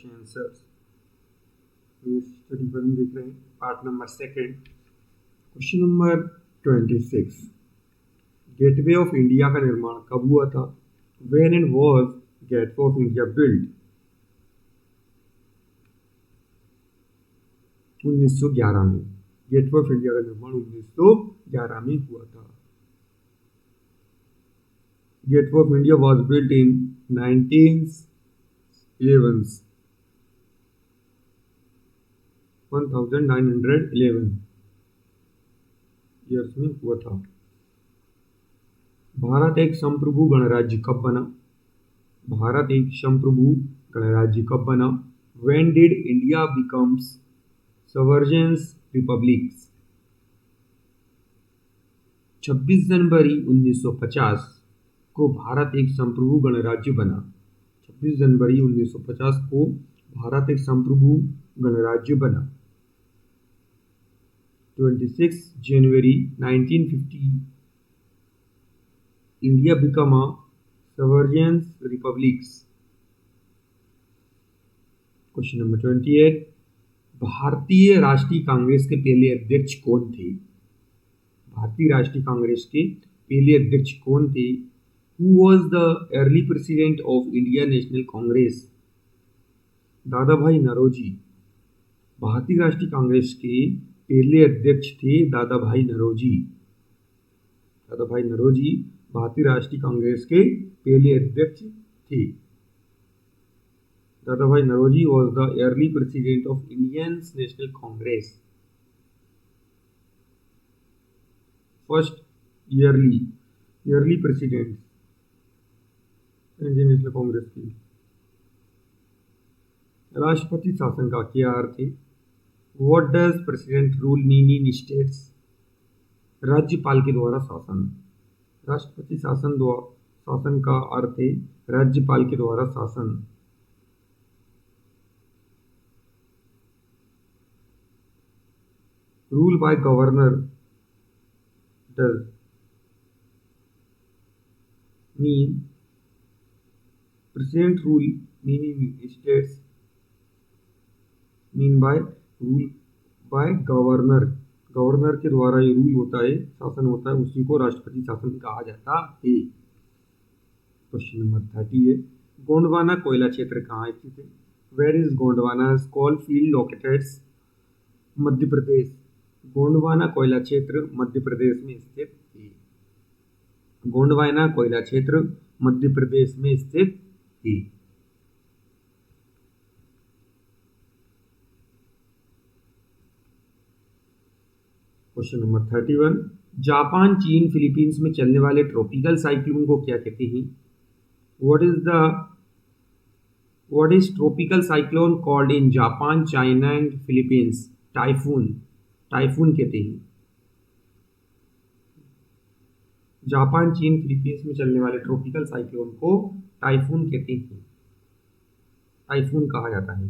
Question answer study पर देख रहे हैं part number 2। Question number 26, gateway of India का निर्माण कब हुआ था? When and was gateway of India build? 1911 में। गेटवे ऑफ इंडिया का निर्माण 1911 में हुआ था। Gateway of India was built in 1911 years में हुआ था। भारत एक संप्रभु गणराज्य कब बना? भारत एक संप्रभु गणराज्य कब बना? When did India becomes sovereign republics? 26 जनवरी 1950 को भारत एक संप्रभु गणराज्य बना। 26 जनवरी 1950 को भारत एक संप्रभु गणराज्य बना। 26 जनवरी 1950 India become a sovereign republics। Question number 28, भारतीय राष्ट्रीय कांग्रेस के पहले अध्यक्ष कौन थे? भारतीय राष्ट्रीय कांग्रेस के पहले अध्यक्ष कौन थे? Who was the early president of Indian National Congress? दादा भाई नौरोजी। भारतीय राष्ट्रीय कांग्रेस के पहले अध्यक्ष थे दादा भाई नौरोजी। दादा भाई नौरोजी भारतीय राष्ट्रीय कांग्रेस के पहले अध्यक्ष थे। Dadabhai Naoroji was the early president of Indian National Congress। First yearly president Indian National Congress की। राष्ट्रपति शासन का क्या अर्थ है? What does president rule mean in states? राज्यपाल के द्वारा शासन। राष्ट्रपति शासन का अर्थ है राज्यपाल के द्वारा शासन। Rule by governor does mean president rule meaning states mean by rule by governor। Governor के द्वारा ये रूल होता है, शासन होता है, उसी को राष्ट्रपति शासन कहा जाता है। क्वेश्चन नंबर 30 है, गोंडवाना कोयला क्षेत्र कहाँ स्थित है? Where is Gondwana coal field located? Madhya Pradesh. Gondwana कोयला क्षेत्र मध्य प्रदेश में स्थित है। गोंडवाना कोयला क्षेत्र मध्य प्रदेश में स्थित है। क्वेश्चन नंबर 31, जापान चीन फिलीपींस में चलने वाले ट्रॉपिकल साइक्लोन को क्या कहते हैं? What is tropical cyclone called in Japan China and Philippines? Typhoon कहते हैं। जापान चीन फिलीपींस में चलने वाले ट्रॉपिकल साइक्लोन को टाइफून कहते हैं। टाइफून कहा जाता है।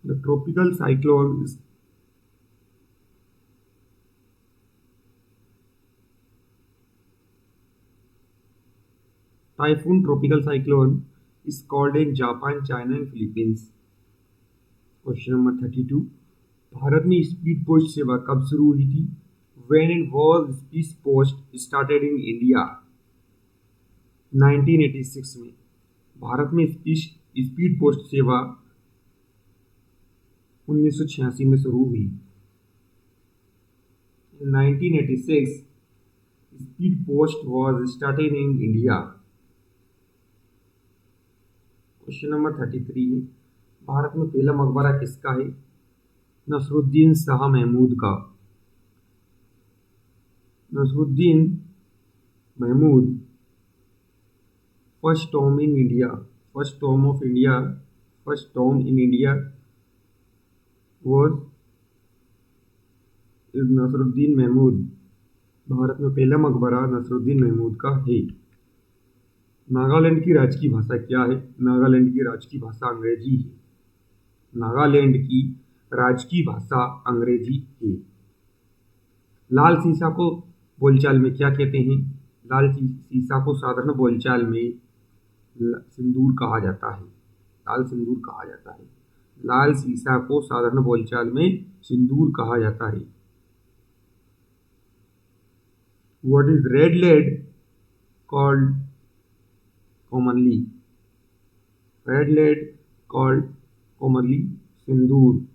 The tropical cyclone is typhoon tropical cyclone is called in Japan, China and Philippines। Question number 32, Bharat में स्पीड पोस्ट सेवा कब शुरू हुई थी? When and was speed post started in India? 1986 में। भारत में स्पीड पोस्ट सेवा 1986 में शुरू हुई। 1986 speed post was started in India. Question number 33 है, भारत में पहला मकबरा किसका है? नसरुद्दीन शाह महमूद का। Nasiruddin Mahmud first tomb in India was Nasiruddin Mahmud. Bharat में पहला मकबरा नसरुद्दीन महमूद का है। नागालैंड की राजकीय भाषा क्या है? नागालैंड की राजकीय भाषा अंग्रेजी है। नागालैंड की राजकीय भाषा अंग्रेजी है। लाल सीसा को बोलचाल में क्या कहते हैं? लाल सीसा को साधारण बोलचाल में सिंदूर कहा जाता है। लाल सिंदूर कहा जाता है। लाल सीसा को साधारण बोलचाल में सिंदूर कहा जाता है। What is red lead called commonly? Red lead called commonly sindoor.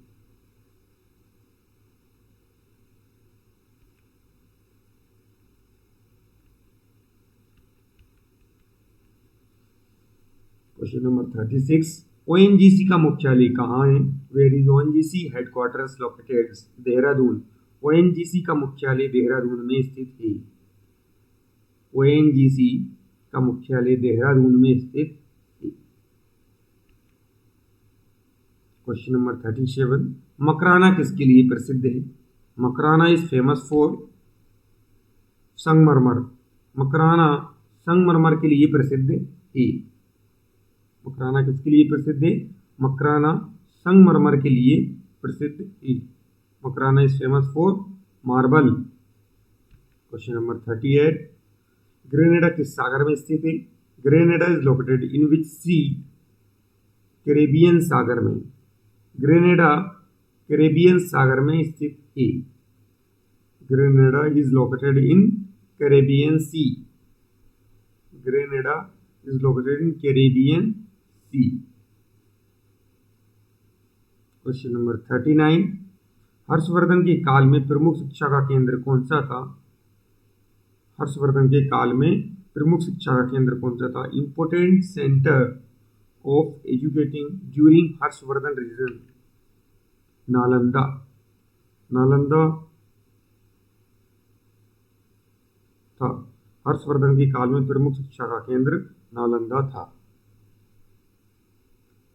Question number 36, ONGC का मुख्यालय कहाँ है? Where is ONGC headquarters located? Dehradun. ONGC का मुख्यालय देहरादून में स्थित है। ओएनजीसी का मुख्यालय देहरादून में स्थित है। क्वेश्चन नंबर 37, मकराना किसके लिए प्रसिद्ध है? मकराना इज फेमस फॉर संगमरमर। मकराना संगमरमर के लिए प्रसिद्ध है। मकराना किसके लिए प्रसिद्ध है? मकराना संगमरमर के लिए प्रसिद्ध है। Makrana is famous for marble. Question number 38, Grenada किस सागर में स्थित है? Grenada is located in which sea? Caribbean सागर में। ग्रेनेडा कैरेबियन सागर में स्थित है। Grenada is located in Caribbean sea. Grenada is located in Caribbean sea. Question number 39, Harshvardhan के काल में प्रमुख शिक्षा का केंद्र कौन सा था? हर्षवर्धन के काल में प्रमुख शिक्षा का केंद्र कौन सा था? Important centre of educating during Harshavardhana region. Nalanda. Nalanda था। हर्षवर्धन के काल में प्रमुख शिक्षा का केंद्र नालंदा था।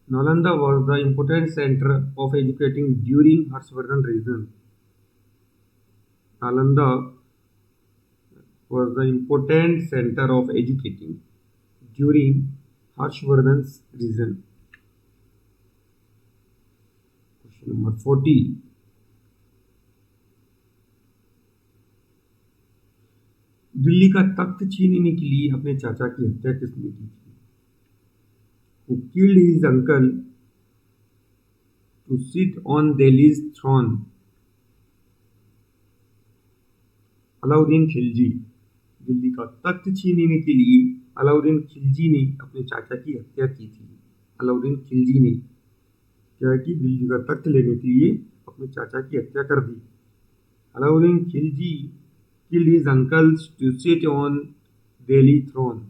Nalanda was the important center of educating during Harshvardhan region. Nalanda was the important center of educating during Harshvardhan's region. Question number 40. Delhi का तख्त छीनने के लिए अपने चाचा की हत्या किसने की थी? Who killed his uncle to sit on Delhi's throne? Alauddin Khilji. Delhi का तख्त छीनने के लिए अलाउद्दीन खिलजी ने अपने चाचा की हत्या की थी। अलाउद्दीन खिलजी ने क्या कि दिल्ली का तख्त लेने के लिए अपने चाचा की हत्या कर दी। Alauddin Khilji killed his uncles to sit on Delhi throne.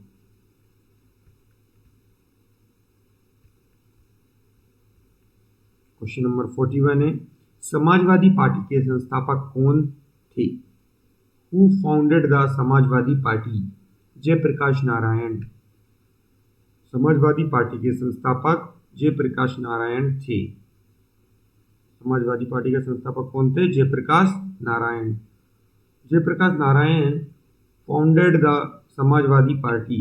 Question number 41 है, समाजवादी पार्टी के संस्थापक कौन थे? Who founded the Samajwadi party? Jayaprakash Narayan. Samajwadi party के संस्थापक जयप्रकाश नारायण थे। समाजवादी पार्टी के संस्थापक कौन थे? Jayaprakash Narayan. Jayaprakash Narayan founded the Samajwadi party.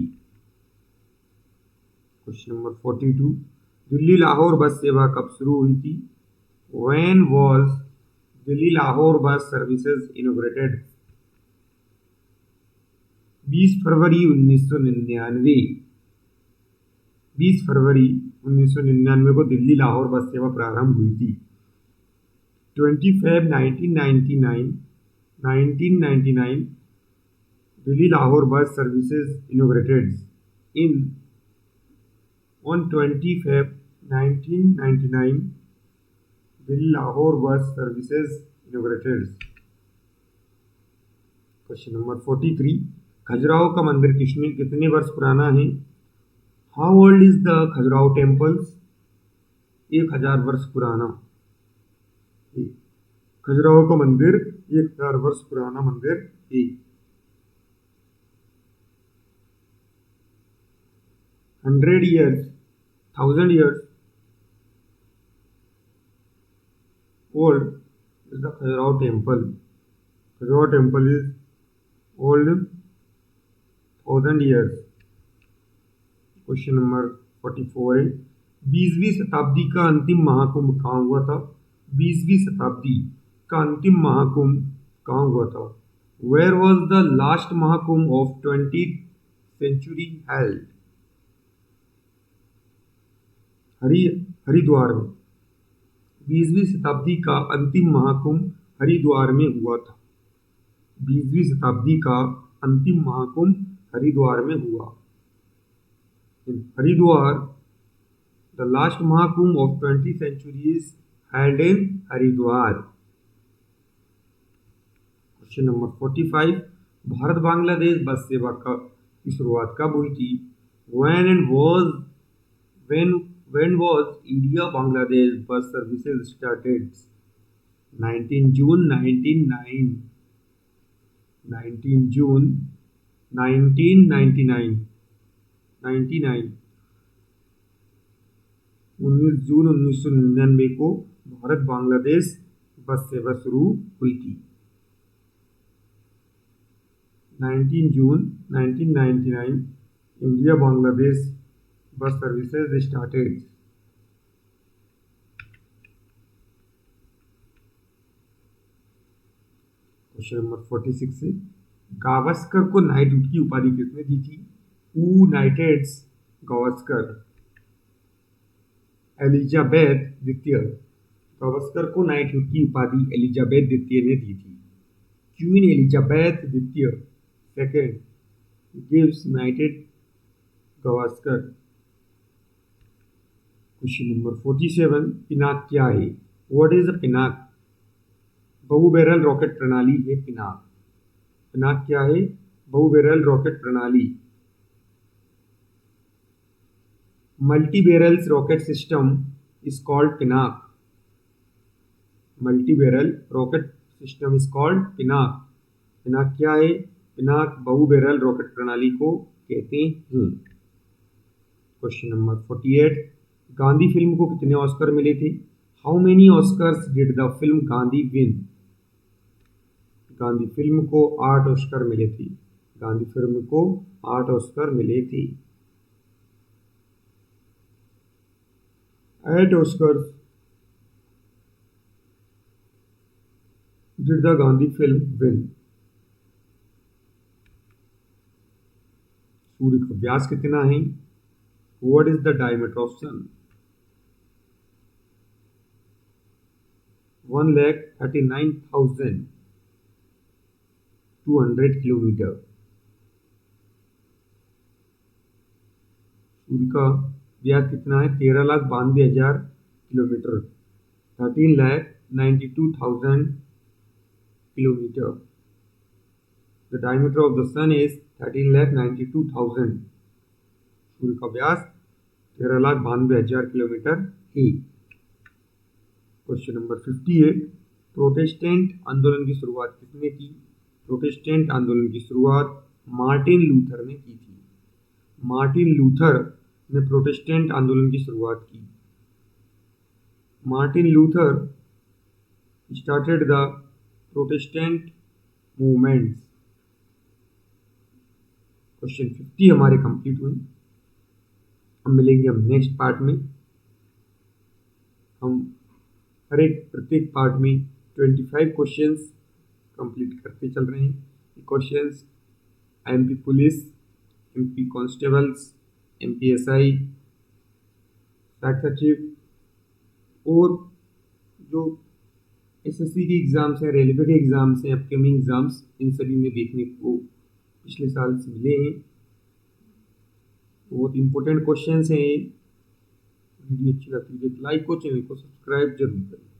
Question number 42, Delhi Lahore bus सेवा कब शुरू हुई थी? When was Delhi Lahore bus services inaugurated? 20 फरवरी 1999। 20 फरवरी 1999 को दिल्ली लाहौर बस सेवा प्रारंभ हुई थी। 20 Feb 1999 Delhi Lahore bus services inaugurated. On 20 Feb 1999 Delhi Lahore bus services inaugurated. Question number 43, Khajuraho का मंदिर कितने वर्ष पुराना है? How old is the Khajuraho temples? 1000 वर्ष पुराना। खजुराहो का मंदिर 1000 वर्ष पुराना मंदिर है। 100 years, 1000 years old is the Khajuraho temple. Khajuraho temple is old 1000 years. Question number 44 है, 20वीं शताब्दी का अंतिम महाकुंभ कहाँ हुआ था? 20वीं शताब्दी का अंतिम महाकुंभ कहाँ हुआ था? Where was the last Mahakumbh of 20th century held? Hari Haridwar में। 20वीं शताब्दी का अंतिम महाकुंभ हरिद्वार में हुआ था। 20वीं शताब्दी का अंतिम महाकुंभ हरिद्वार में हुआ। Haridwar, the last Mahakumbh of 20th century is held in Haridwar. Question number 45, Bharat Bangladesh बस सेवा की शुरुआत कब हुई थी? When was India Bangladesh bus services started? 19 June 1999, 19 June 1999, 19 जून 1999 को भारत बांग्लादेश बस सेवा शुरू हुई थी। 19 जून 1999 India Bangladesh bus services started. Question number 46 से, गावस्कर को नाइटहुड की उपाधि किसने दी थी? हु नाइटेड गावस्कर? एलिजाबेथ द्वितीय। गावस्कर को नाइटहुड की उपाधि एलिजाबेथ द्वितीय ने दी थी। क्वीन एलिजाबेथ द्वितीय second gives knighted Gavaskar. Question number 47, Pinaka क्या है? What is a Pinaka? बहुबैरल रॉकेट प्रणाली है पिनाक। पिनाक क्या है? बहुबैरल रॉकेट प्रणाली। Multi barrels rocket system is called Pinaka. Multi barrel rocket system is called Pinaka. Pinaka क्या है? पिनाक बहुबैरल रॉकेट प्रणाली को कहते हैं। क्वेश्चन नंबर 48, गांधी फिल्म को कितने ऑस्कर मिले थे? How many Oscars did the film Gandhi win? Gandhi film को 8 ऑस्कर मिले थे। गांधी फिल्म को 8 ऑस्कर मिले थे। 8 Oscars did the Gandhi film win. सूर्य का व्यास कितना है? What is the diameter of sun? 1,39,200 kilometre. सूर्य का व्यास कितना है? 13,92,000 kilometre. 13,92,000 kilometre. The diameter of the sun is 13,92,000। सूर्य का व्यास 13,92,000 किलोमीटर है। क्वेश्चन नंबर 58, प्रोटेस्टेंट आंदोलन की शुरुआत किसने की? प्रोटेस्टेंट आंदोलन की शुरुआत मार्टिन लूथर ने की थी। मार्टिन लूथर ने प्रोटेस्टेंट आंदोलन की शुरुआत की। Martin Luther started the Protestant movements. Question 50 हमारे कंप्लीट हुए। हम मिलेंगे हम नेक्स्ट पार्ट में। हम हर एक प्रत्येक पार्ट में 25 क्वेश्चंस कंप्लीट करते चल रहे हैं। Questions MP police, MP constables, MP SI, सचिव और जो एसएससी के एग्ज़ाम्स हैं, रेलवे के एग्ज़ाम्स हैं, अपकमिंग एग्ज़ाम्स, इन सभी में देखने को पिछले साल से मिले हैं। बहुत इंपॉर्टेंट क्वेश्चंस हैं। वीडियो अच्छी लगती है लाइक को, चैनल को सब्सक्राइब जरूर करें।